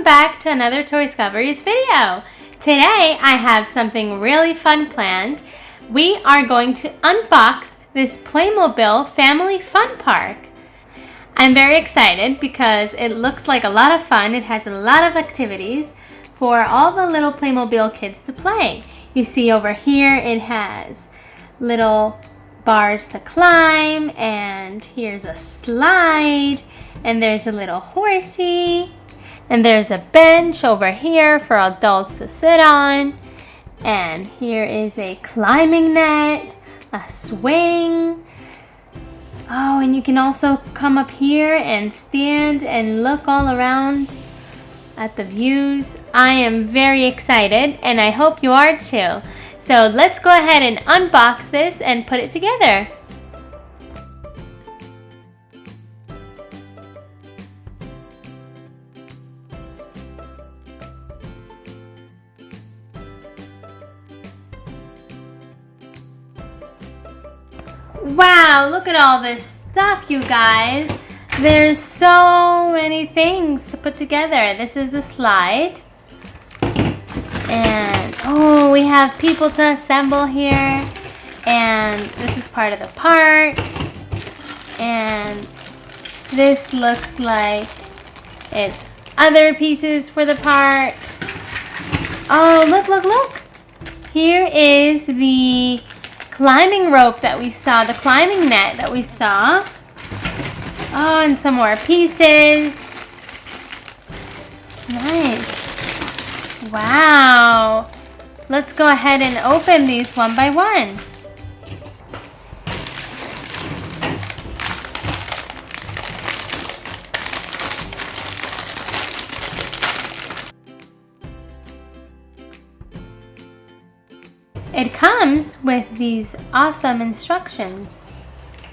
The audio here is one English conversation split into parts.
back to another Toyscoveries video. Today I have something really fun planned. We are going to unbox this Playmobil Family Fun Park. I'm very excited because it looks like a lot of fun. It has a lot of activities for all the little Playmobil kids to play. You see over here it has little bars to climb, and here's a slide, and there's a little horsey, and there's a bench over here for adults to sit on, and here is a climbing net, a swing. Oh, and you can also come up here and stand and look all around at the views. I am very excited, and I hope you are too. So let's go ahead and unbox this and put it together. Wow, look at all this stuff, you guys. There's so many things to put together. This is the slide. And oh, we have people to assemble here. And this is part of the park. And this looks like it's other pieces for the park. Oh, look, look, look. Here is the climbing rope that we saw, the climbing net that we saw. Oh, and some more pieces. Nice. Wow. Let's go ahead and open these one by one. It comes with these awesome instructions.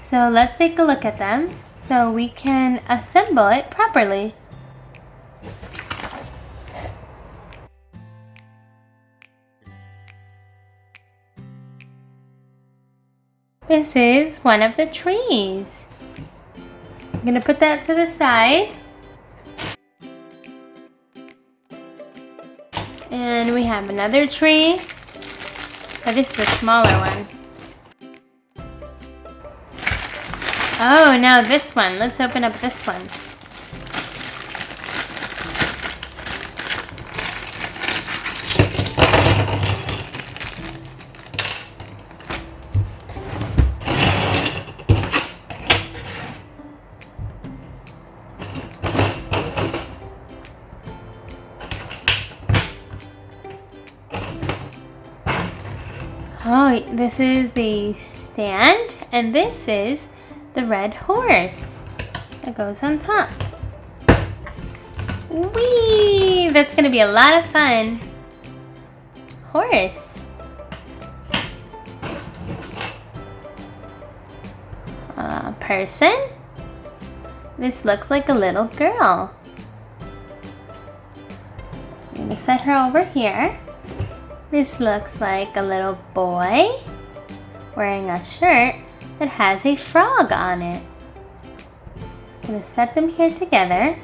So let's take a look at them so we can assemble it properly. This is one of the trees. I'm going to put that to the side. And we have another tree. Oh, this is a smaller one. Oh, now this one. Let's open up this one. Oh, this is the stand, and this is the red horse that goes on top. Whee! That's gonna be a lot of fun. Horse. Person. This looks like a little girl. I'm gonna set her over here. This looks like a little boy wearing a shirt that has a frog on it. I'm going to set them here together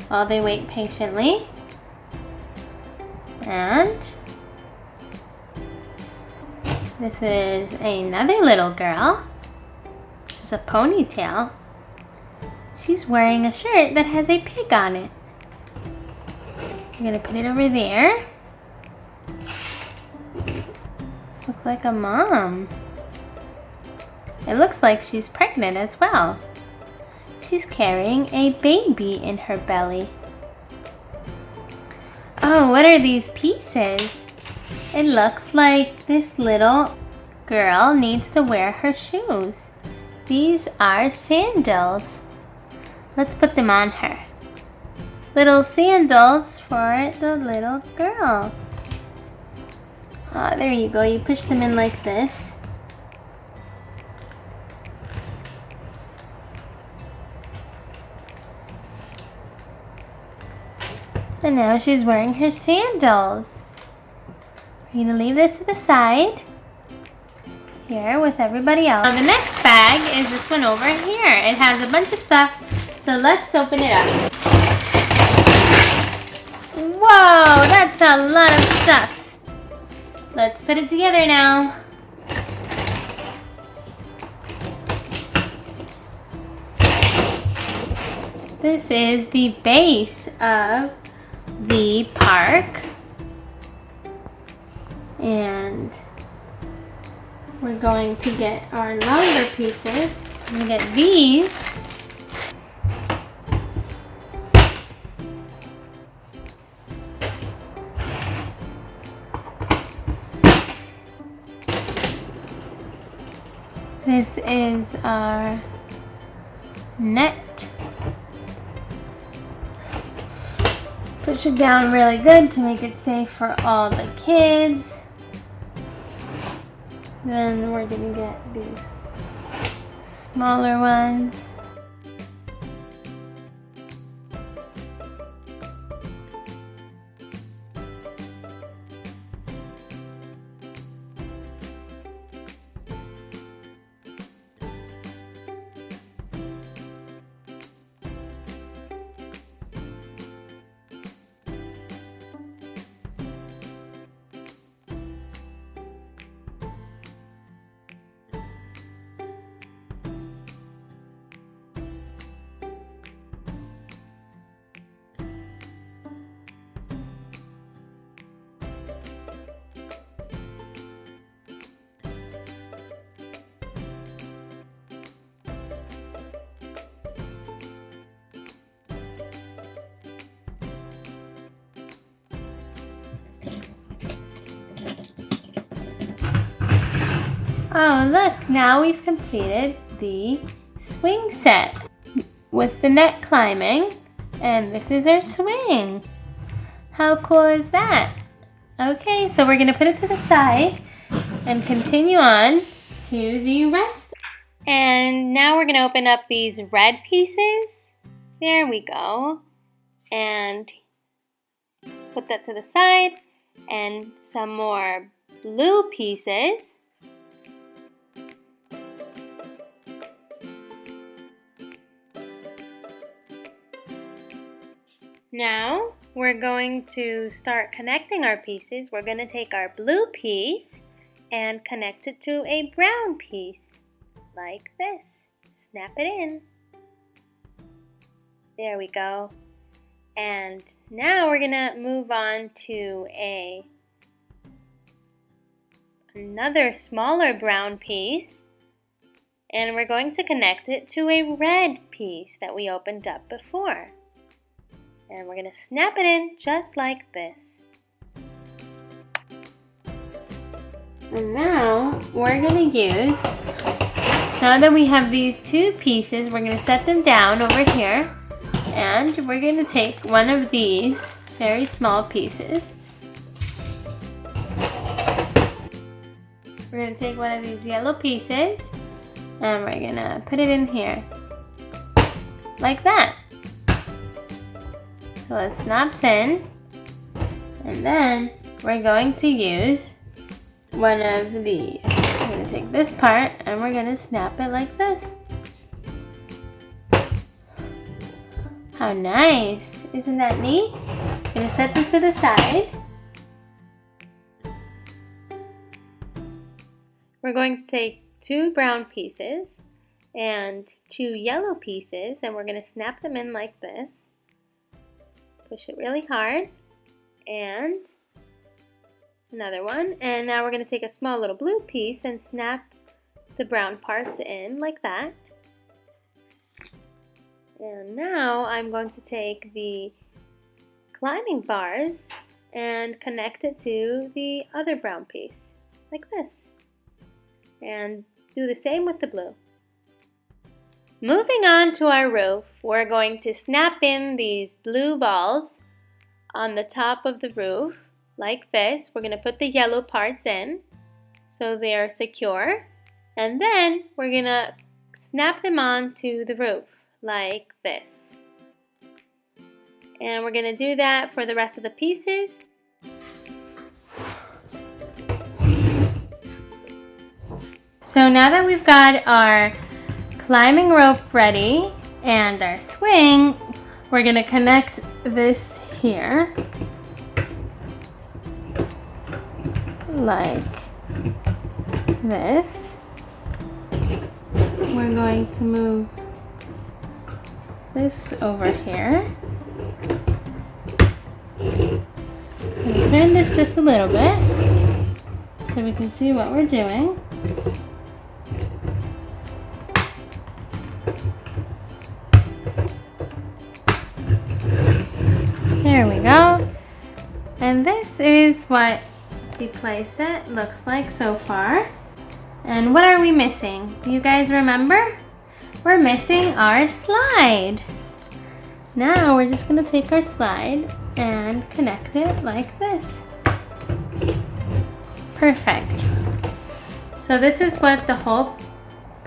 while they wait patiently. And this is another little girl. It's a ponytail. She's wearing a shirt that has a pig on it. I'm going to put it over there. This looks like a mom. It looks like she's pregnant as well. She's carrying a baby in her belly. Oh, what are these pieces? It looks like this little girl needs to wear her shoes. These are sandals. Let's put them on her. Little sandals for the little girl. Oh, there you go. You push them in like this. And now she's wearing her sandals. We're going to leave this to the side. Here with everybody else. Now the next bag is this one over here. It has a bunch of stuff. So let's open it up. Whoa, that's a lot of stuff. Let's put it together now. This is the base of the park. And we're going to get our longer pieces. I'm going to get these. This is our net. Push it down really good to make it safe for all the kids. Then we're gonna get these smaller ones. Oh, look, now we've completed the swing set with the net climbing, and this is our swing. How cool is that? Okay, so we're gonna put it to the side and continue on to the rest. And now we're gonna open up these red pieces. There we go. And put that to the side, and some more blue pieces. Now we're going to start connecting our pieces. We're going to take our blue piece and connect it to a brown piece, like this. Snap it in. There we go. And now we're going to move on to another smaller brown piece, and we're going to connect it to a red piece that we opened up before. And we're going to snap it in just like this. And now we're going to use, now that we have these two pieces, we're going to set them down over here. And we're going to take one of these very small pieces. We're going to take one of these yellow pieces and we're going to put it in here. Like that. So it snaps in, and then we're going to use one of these. We're going to take this part and we're going to snap it like this. How nice! Isn't that neat? I'm going to set this to the side. We're going to take two brown pieces and two yellow pieces, and we're going to snap them in like this. Push it really hard, and another one. And now we're going to take a small little blue piece and snap the brown parts in like that. And now I'm going to take the climbing bars and connect it to the other brown piece, like this. And do the same with the blue. Moving on to our roof, we're going to snap in these blue balls on the top of the roof like this. We're going to put the yellow parts in so they are secure, and then we're going to snap them onto the roof like this. And we're going to do that for the rest of the pieces. So now that we've got our climbing rope ready and our swing, we're going to connect this here like this. We're going to move this over here. And turn this just a little bit so we can see what we're doing. There we go. And this is what the playset looks like so far. And what are we missing? Do you guys remember? We're missing our slide. Now we're just gonna take our slide and connect it like this. Perfect. So this is what the whole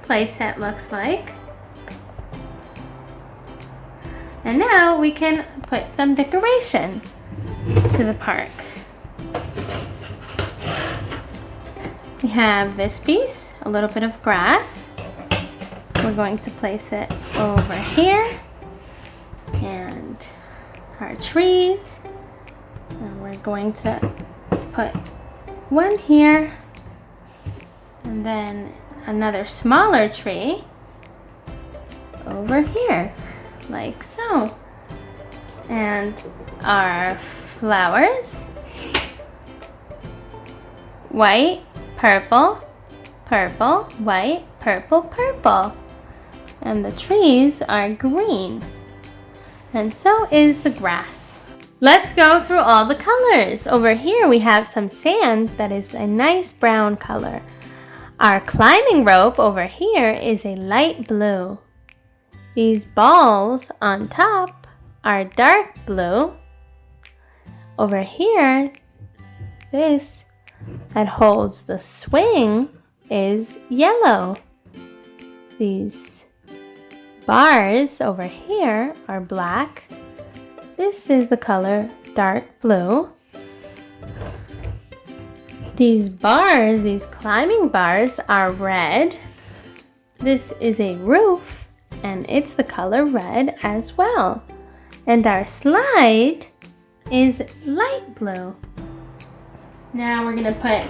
playset looks like. And now we can put some decoration to the park. We have this piece, a little bit of grass. We're going to place it over here. And our trees. And we're going to put one here. And then another smaller tree over here, like so. And our flowers, white, purple, purple, white, purple, purple. And the trees are green. And so is the grass. Let's go through all the colors. Over here we have some sand that is a nice brown color. Our climbing rope over here is a light blue. These balls on top are dark blue. Over here, this that holds the swing is yellow. These bars over here are black. This is the color dark blue. These bars, these climbing bars, are red. This is a roof, and it's the color red as well. And our slide is light blue. Now we're gonna put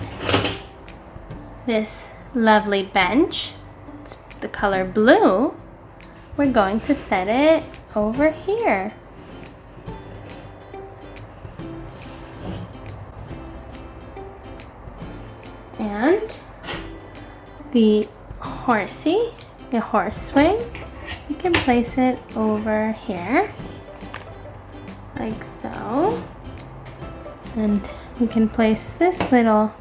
this lovely bench. It's the color blue. We're going to set it over here. And the horsey, the horse swing, you can place it over here, like so. And we can place this little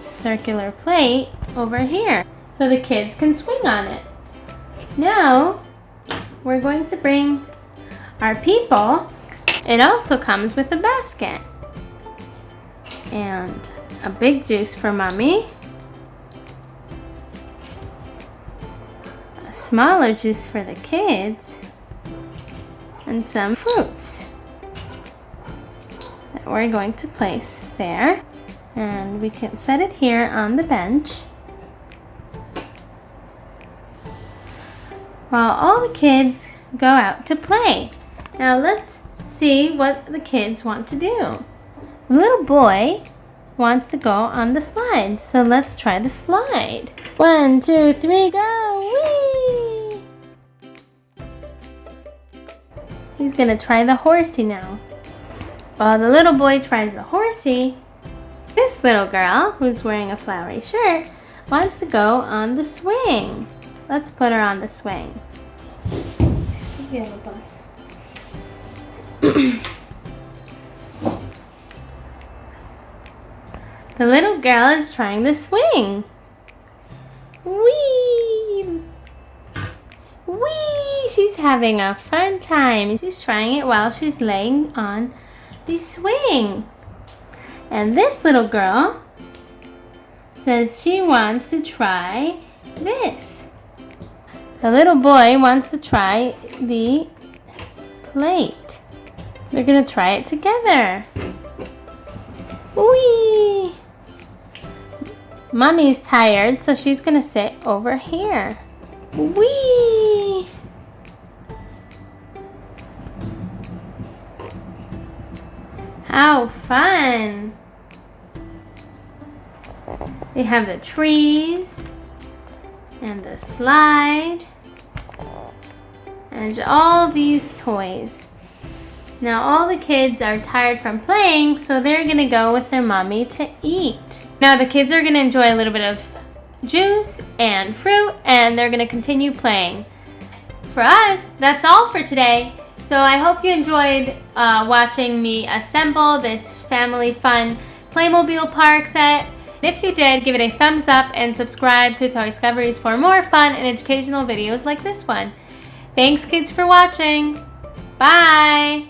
circular plate over here so the kids can swing on it. Now, we're going to bring our people. It also comes with a basket. And a big juice for Mommy. A smaller juice for the kids. And some fruits that we're going to place there. And we can set it here on the bench. While all the kids go out to play. Now let's see what the kids want to do. The little boy wants to go on the slide, so let's try the slide. 1, 2, 3, go! Whee! He's gonna try the horsey now. While the little boy tries the horsey, this little girl, who's wearing a flowery shirt, wants to go on the swing. Let's put her on the swing. The little girl is trying the swing. Whee! Whee! She's having a fun time. She's trying it while she's laying on the swing. And this little girl says she wants to try this. The little boy wants to try the plate. They're gonna try it together. Whee! Mommy's tired, so she's gonna sit over here. Whee! How fun! They have the trees and the slide and all these toys. Now all the kids are tired from playing, so they're gonna go with their mommy to eat. Now the kids are gonna enjoy a little bit of juice and fruit, and they're gonna continue playing. For us, that's all for today. So I hope you enjoyed watching me assemble this family fun Playmobil park set. If you did, give it a thumbs up and subscribe to Toyscoveries for more fun and educational videos like this one. Thanks kids for watching. Bye!